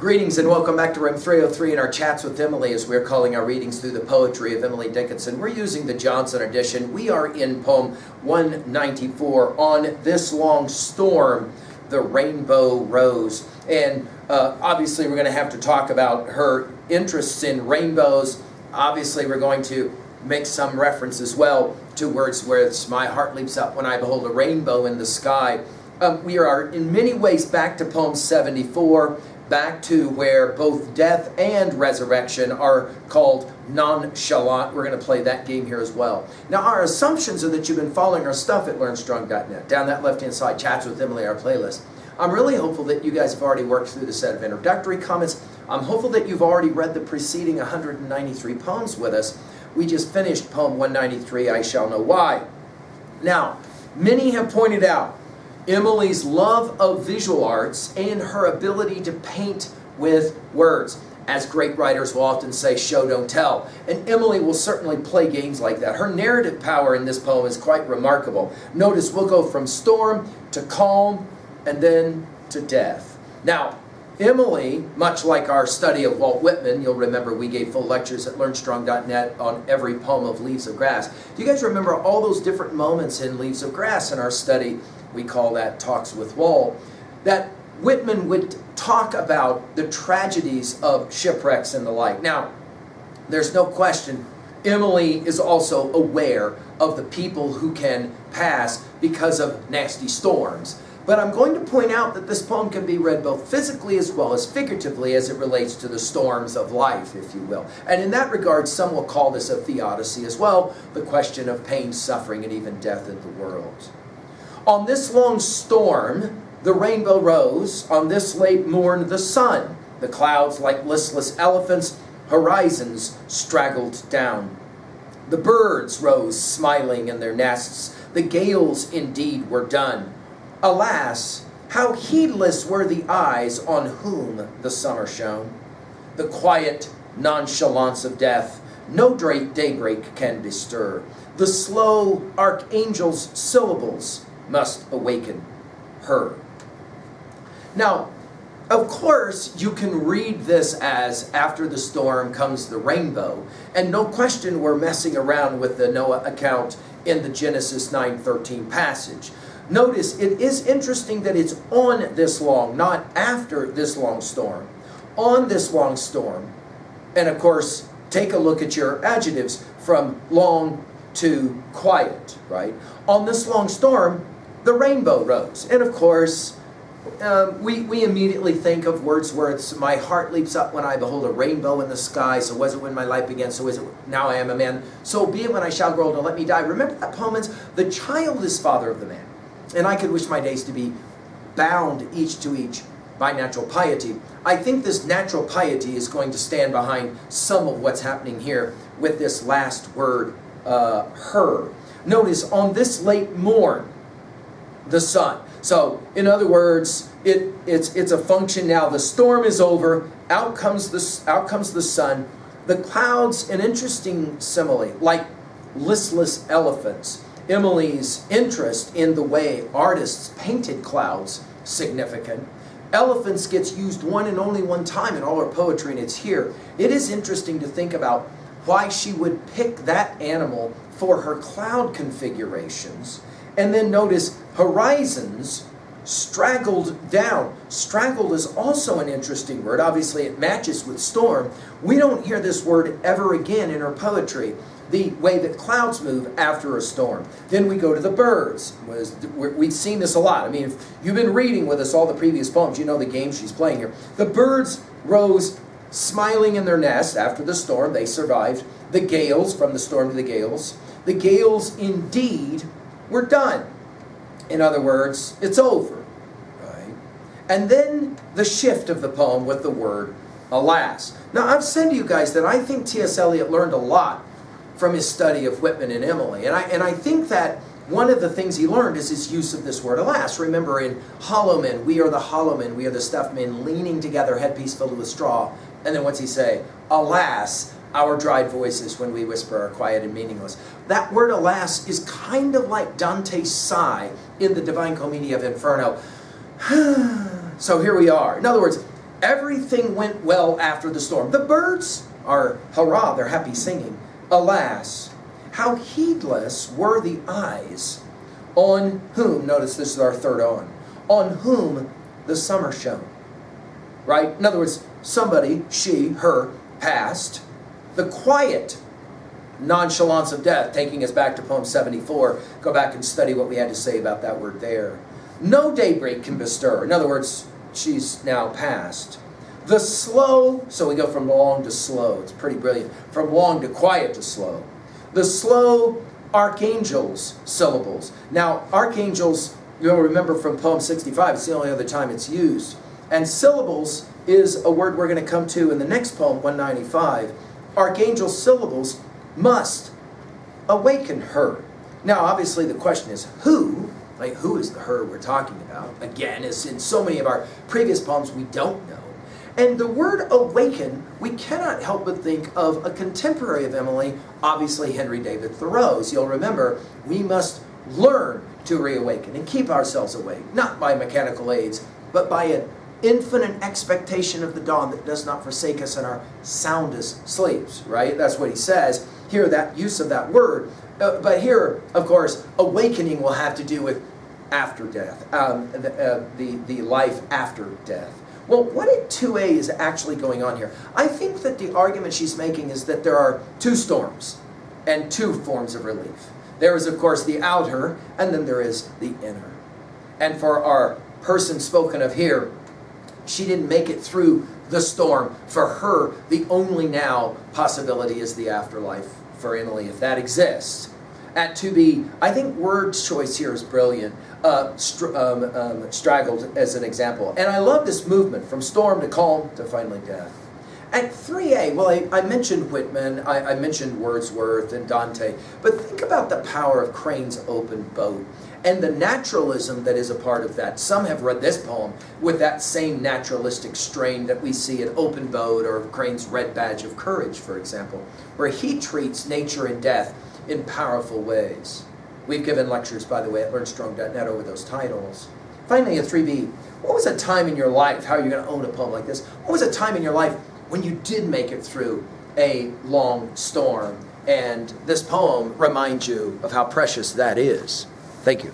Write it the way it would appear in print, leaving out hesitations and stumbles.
Greetings and welcome back to room 303 in our chats with Emily as we're calling our readings through the poetry of Emily Dickinson. We're using the Johnson edition. We are in poem 194, On This Long Storm, the Rainbow Rose. And obviously we're going to have to talk about her interests in rainbows. Obviously we're going to make some reference as well to Wordsworth's My Heart Leaps Up When I Behold a Rainbow in the Sky. We are in many ways back to poem 74. Back to where both death and resurrection are called nonchalant. We're going to play that game here as well. Now, our assumptions are that you've been following our stuff at learnstrong.net. Down that left-hand side, Chats with Emily, our playlist. I'm really hopeful that you guys have already worked through the set of introductory comments. I'm hopeful that you've already read the preceding 193 poems with us. We just finished poem 193, I Shall Know Why. Now, many have pointed out Emily's love of visual arts and her ability to paint with words. As great writers will often say, show, don't tell. And Emily will certainly play games like that. Her narrative power in this poem is quite remarkable. Notice we'll go from storm to calm and then to death. Now, Emily, much like our study of Walt Whitman, you'll remember we gave full lectures at learnstrong.net on every poem of Leaves of Grass. Do you guys remember all those different moments in Leaves of Grass in our study? We call that Talks with Walt, that Whitman would talk about the tragedies of shipwrecks and the like. Now, there's no question, Emily is also aware of the people who can pass because of nasty storms. But I'm going to point out that this poem can be read both physically as well as figuratively as it relates to the storms of life, if you will. And in that regard, some will call this a theodicy as well, the question of pain, suffering, and even death in the world. On this long storm, the rainbow rose. On this late morn, the sun. The clouds, like listless elephants, horizons straggled down. The birds rose smiling in their nests. The gales indeed were done. Alas, how heedless were the eyes on whom the summer shone. The quiet nonchalance of death no daybreak can bestir. The slow archangel's syllables must awaken her. Now, of course, you can read this as after the storm comes the rainbow, and no question we're messing around with the Noah account in the Genesis 9:13 passage. Notice it is interesting that it's on this long, not after this long storm. On this long storm. And of course, take a look at your adjectives from long to quiet, right? On this long storm, the rainbow rose. And of course, we immediately think of Wordsworth's, my heart leaps up when I behold a rainbow in the sky, so was it when my life began, so is it now I am a man, so be it when I shall grow old and let me die. Remember that poem ends, the child is father of the man. And I could wish my days to be bound each to each by natural piety. I think this natural piety is going to stand behind some of what's happening here with this last word, her. Notice, on this late morn, the sun. So, in other words, it's a function now. The storm is over. Out comes the sun. The clouds, an interesting simile, like listless elephants. Emily's interest in the way artists painted clouds, significant. Elephants gets used one and only one time in all her poetry, and it's here. It is interesting to think about why she would pick that animal for her cloud configurations. And then notice horizons straggled down. Straggled is also an interesting word. Obviously, it matches with storm. We don't hear this word ever again in her poetry, the way that clouds move after a storm. Then we go to the birds. We've seen this a lot. I mean, if you've been reading with us all the previous poems, you know the game she's playing here. The birds rose smiling in their nest after the storm. They survived. The gales, from the storm to the gales. The gales indeed were done. In other words, it's over. Right? And then the shift of the poem with the word alas. Now, I've said to you guys that I think T.S. Eliot learned a lot from his study of Whitman and Emily. And I think that one of the things he learned is his use of this word alas. Remember in Hollow Men, we are the hollow men, we are the stuffed men, leaning together, headpiece filled with straw. And then what's he say? Alas, our dried voices when we whisper are quiet and meaningless. That word alas is kind of like Dante's sigh in the Divine Commedia of Inferno. So here we are. In other words, Everything went well after the storm. The birds are, hurrah, they're happy singing. Alas, how heedless were the eyes on whom, notice this is our third on whom the summer shone. Right? In other words, somebody, she, her, passed. The quiet nonchalance of death, taking us back to poem 74. Go back and study what we had to say about that word there. No daybreak can bestir. In other words, she's now passed. The slow, so we go from long to slow. It's pretty brilliant. From long to quiet to slow. The slow archangel's syllables. Now, archangels, you'll remember from poem 65, it's the only other time it's used. And syllables is a word we're going to come to in the next poem, 195. Archangel syllables must awaken her. Now, obviously, the question is who? Like, who is the her we're talking about? Again, as in so many of our previous poems, we don't know. And the word awaken, we cannot help but think of a contemporary of Emily, obviously Henry David Thoreau's. You'll remember, we must learn to reawaken and keep ourselves awake, not by mechanical aids, but by an infinite expectation of the dawn that does not forsake us in our soundest sleeps, right? That's what he says. Here, that use of that word. But here, of course, awakening will have to do with after death, the life after death. Well, what in 2a is actually going on here? I think that the argument she's making is that there are two storms and two forms of relief. There is, of course, the outer, and then there is the inner. And for our person spoken of here, she didn't make it through the storm. For her, the only now possibility is the afterlife for Emily, if that exists. At 2b, I think word choice here is brilliant. Straggled as an example. And I love this movement from storm to calm to finally death. At 3a, well, I mentioned Whitman, I mentioned Wordsworth and Dante, but think about the power of Crane's Open Boat and the naturalism that is a part of that. Some have read this poem with that same naturalistic strain that we see in Open Boat or Crane's Red Badge of Courage, for example, where he treats nature and death in powerful ways. We've given lectures, by the way, at learnstrong.net over those titles. Finally, at 3b, what was a time in your life, how are you going to own a poem like this? What was a time in your life when you did make it through a long storm? And this poem reminds you of how precious that is. Thank you.